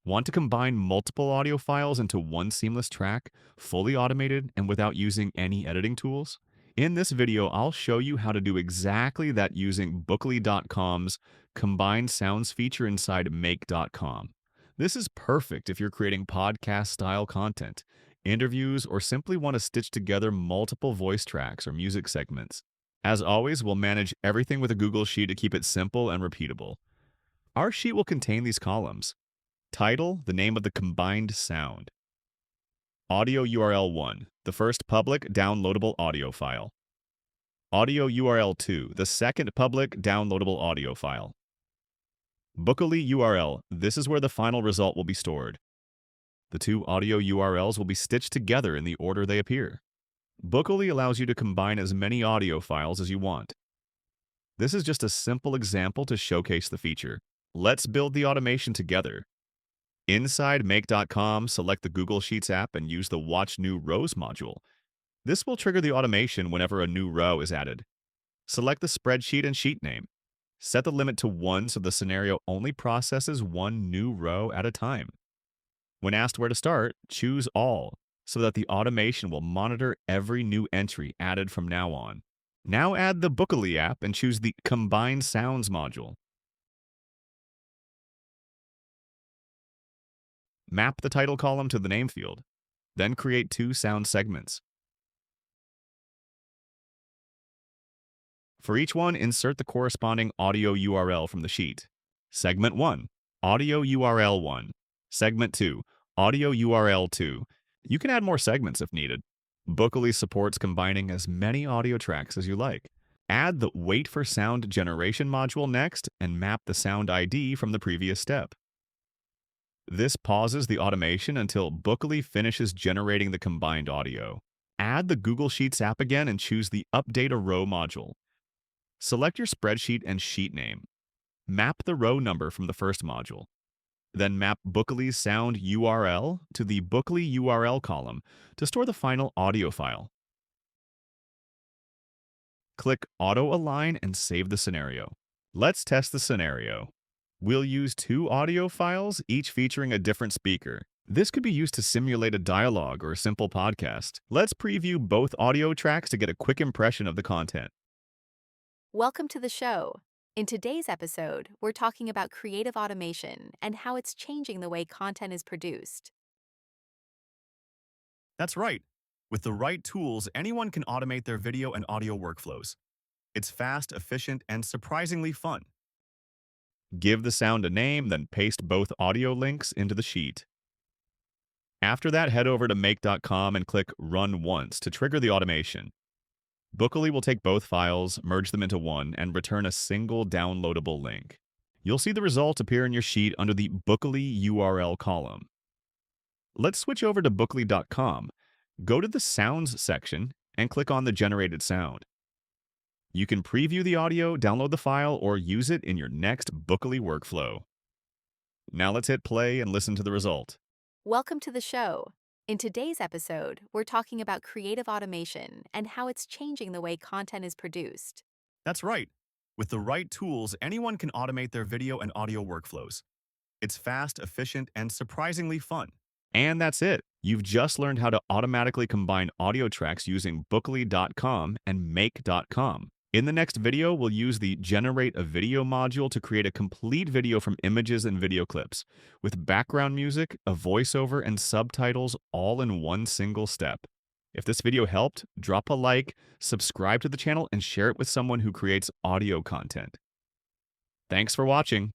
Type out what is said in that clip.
Want to combine multiple audio files into one seamless track, fully automated and without using any editing tools? In this video, I'll show you how to do exactly that using bookoly.com's combined sounds feature inside make.com. This is perfect if you're creating podcast-style content, interviews, or simply want to stitch together multiple voice tracks or music segments. As always, we'll manage everything with a Google Sheet to keep it simple and repeatable. Our sheet will contain these columns. Title, the name of the combined sound. Audio URL 1, the first public downloadable audio file. Audio URL 2, the second public downloadable audio file. Bookoly URL, this is where the final result will be stored. The two audio URLs will be stitched together in the order they appear. Bookoly allows you to combine as many audio files as you want. This is just a simple example to showcase the feature. Let's build the automation together. Inside make.com, select the Google Sheets app and use the Watch New Rows module. This will trigger the automation whenever a new row is added. Select the spreadsheet and sheet name. Set the limit to 1 so the scenario only processes one new row at a time. When asked where to start, choose All so that the automation will monitor every new entry added from now on. Now add the Bookoly app and choose the Combined Sounds module. Map the title column to the name field. Then create two sound segments. For each one, insert the corresponding audio URL from the sheet. Segment 1, Audio URL 1. Segment 2, Audio URL 2. You can add more segments if needed. Bookoly supports combining as many audio tracks as you like. Add the Wait for Sound Generation module next and map the sound ID from the previous step. This pauses the automation until Bookoly finishes generating the combined audio. Add the Google Sheets app again and choose the Update a Row module. Select your spreadsheet and sheet name. Map the row number from the first module. Then map Bookoly's sound URL to the Bookoly URL column to store the final audio file. Click Auto Align and save the scenario. Let's test the scenario. We'll use two audio files, each featuring a different speaker. This could be used to simulate a dialogue or a simple podcast. Let's preview both audio tracks to get a quick impression of the content. Welcome to the show. In today's episode, we're talking about creative automation and how it's changing the way content is produced. That's right. With the right tools, anyone can automate their video and audio workflows. It's fast, efficient, and surprisingly fun. Give the sound a name, then paste both audio links into the sheet. After that, head over to make.com and click Run Once to trigger the automation. Bookoly will take both files, merge them into one, and return a single downloadable link. You'll see the result appear in your sheet under the Bookoly URL column. Let's switch over to bookoly.com. Go to the Sounds section and click on the generated sound. You can preview the audio, download the file, or use it in your next Bookoly workflow. Now let's hit play and listen to the result. Welcome to the show. In today's episode, we're talking about creative automation and how it's changing the way content is produced. That's right. With the right tools, anyone can automate their video and audio workflows. It's fast, efficient, and surprisingly fun. And that's it. You've just learned how to automatically combine audio tracks using bookoly.com and make.com. In the next video, we'll use the Generate a Video module to create a complete video from images and video clips, with background music, a voiceover, and subtitles all in one single step. If this video helped, drop a like, subscribe to the channel, and share it with someone who creates audio content. Thanks for watching.